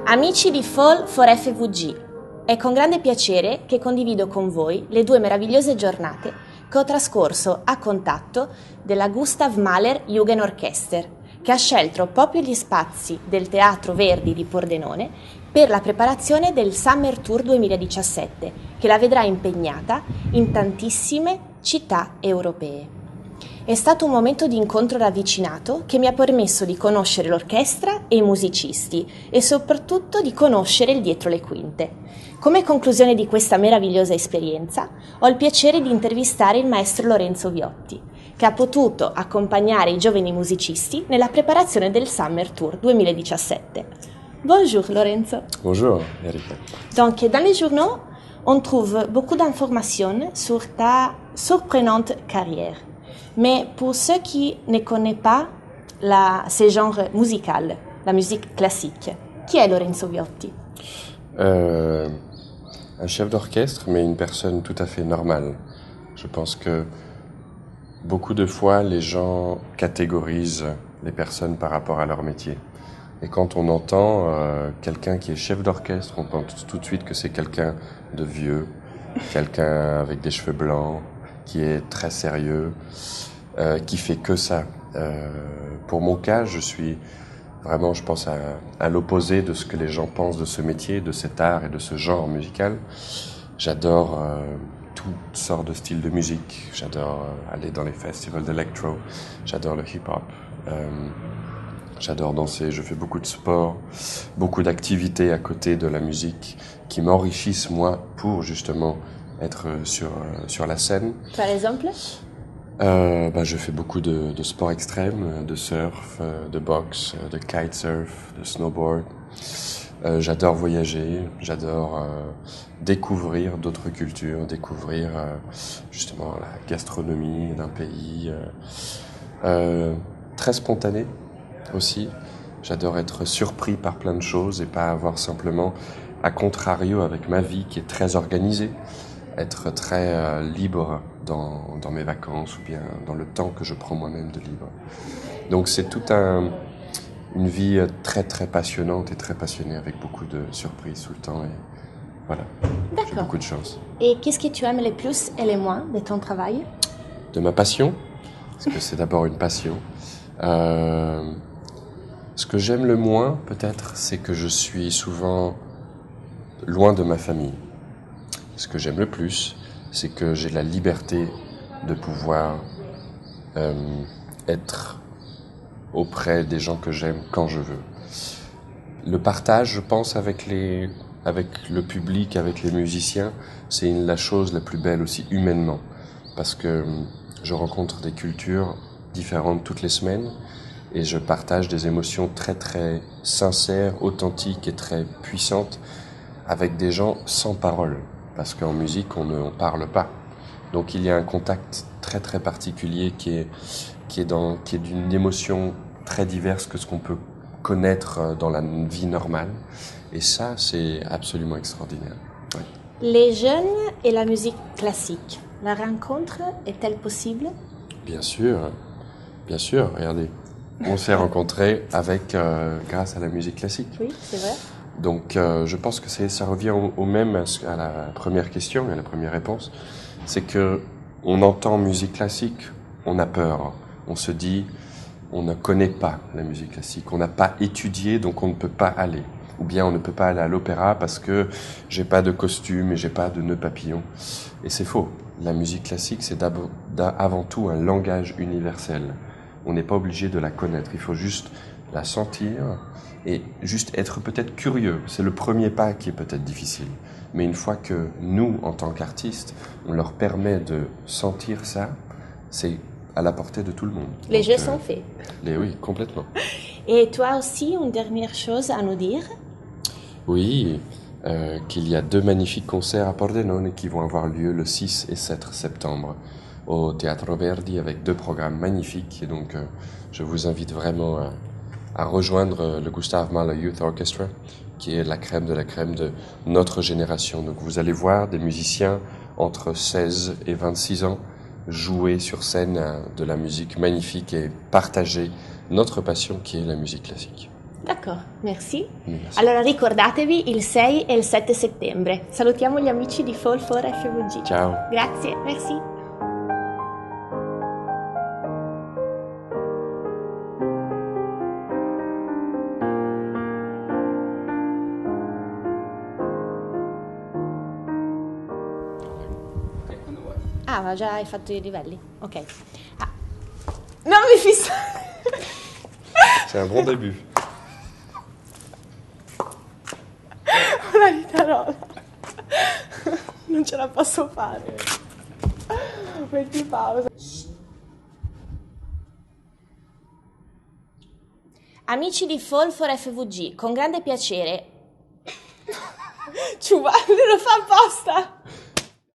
Amici di Fall for FVG, è con grande piacere che condivido con voi le 2 meravigliose giornate che ho trascorso a contatto della Gustav Mahler Jugendorchester, che ha scelto proprio gli spazi del Teatro Verdi di Pordenone per la preparazione del Summer Tour 2017, che la vedrà impegnata in tantissime città europee. È stato un momento di incontro ravvicinato che mi ha permesso di conoscere l'orchestra e i musicisti e soprattutto di conoscere il dietro le quinte. Come conclusione di questa meravigliosa esperienza, ho il piacere di intervistare il maestro Lorenzo Viotti, che ha potuto accompagnare i giovani musicisti nella preparazione del Summer Tour 2017. Bonjour Lorenzo. Bonjour Erika. Donc, dans les journaux, on trouve beaucoup d'informations sur ta surprenante carrière. Mais pour ceux qui ne connaissent pas ce genre musical, la musique classique, qui est Lorenzo Viotti? Un chef d'orchestre, mais une personne tout à fait normale. Je pense que beaucoup de fois, les gens catégorisent les personnes par rapport à leur métier. Et quand on entend quelqu'un qui est chef d'orchestre, on pense tout de suite que c'est quelqu'un de vieux, quelqu'un avec des cheveux blancs, qui est très sérieux, qui fait que ça. Pour mon cas, je suis vraiment, je pense, à l'opposé de ce que les gens pensent de ce métier, de cet art et de ce genre musical. J'adore toutes sortes de styles de musique. J'adore aller dans les festivals d'électro. J'adore le hip-hop. J'adore danser. Je fais beaucoup de sport, beaucoup d'activités à côté de la musique qui m'enrichissent, moi, pour justement être sur la scène. Par exemple? Je fais beaucoup de sports extrêmes, de surf, de boxe, de kitesurf, de snowboard. J'adore voyager, j'adore découvrir d'autres cultures, découvrir justement la gastronomie d'un pays. Très spontané aussi. J'adore être surpris par plein de choses et pas avoir simplement, à contrario avec ma vie qui est très organisée, être très libre dans mes vacances ou bien dans le temps que je prends moi-même de libre. Donc c'est toute une vie très très passionnante et très passionnée avec beaucoup de surprises tout le temps et voilà, j'ai beaucoup de chance. Et qu'est-ce que tu aimes le plus et le moins de ton travail? De ma passion, parce que c'est d'abord une passion. Ce que j'aime le moins peut-être, c'est que je suis souvent loin de ma famille. Ce que j'aime le plus, c'est que j'ai la liberté de pouvoir être auprès des gens que j'aime quand je veux. Le partage, je pense, avec le public, avec les musiciens, c'est la chose la plus belle aussi humainement. Parce que je rencontre des cultures différentes toutes les semaines et je partage des émotions très très sincères, authentiques et très puissantes avec des gens sans parole. Parce qu'en musique, on ne parle pas. Donc il y a un contact très très particulier qui est d'une émotion très diverse que ce qu'on peut connaître dans la vie normale. Et ça, c'est absolument extraordinaire. Ouais. Les jeunes et la musique classique, la rencontre est-elle possible? Bien sûr, regardez. On s'est rencontrés grâce à la musique classique. Oui, c'est vrai. Donc je pense que ça revient au même à la première question, à la première réponse. C'est que on entend musique classique, on a peur. On se dit, on ne connaît pas la musique classique, on n'a pas étudié, donc on ne peut pas aller. Ou bien on ne peut pas aller à l'opéra parce que j'ai pas de costume et j'ai pas de nœud papillon. Et c'est faux. La musique classique, c'est avant tout un langage universel. On n'est pas obligé de la connaître, il faut juste la sentir et juste être peut-être curieux. C'est le premier pas qui est peut-être difficile. Mais une fois que nous, en tant qu'artistes, on leur permet de sentir ça, c'est à la portée de tout le monde. Les jeux sont faits. Oui, complètement. Et toi aussi, une dernière chose à nous dire? Oui, qu'il y a 2 magnifiques concerts à Pordenone qui vont avoir lieu le 6 et 7 septembre au Teatro Verdi avec 2 programmes magnifiques. Et donc, je vous invite vraiment à rejoindre le Gustav Mahler Youth Orchestra, qui est la crème de notre génération. Donc, vous allez voir des musiciens entre 16 et 26 ans jouer sur scène de la musique magnifique et partager notre passion qui est la musique classique. D'accord, merci. Merci. Allora ricordatevi il 6 e il 7 settembre. Salutiamo gli amici di Fall for FVG. Ciao. Grazie, merci. Ah, ma già hai fatto i livelli? Ok. Ah. Non mi fissare! C'est un bon début. Una ritarola. Non ce la posso fare. Metti pausa. Amici di Fall for FVG, con grande piacere. Ciuba, lo fa apposta!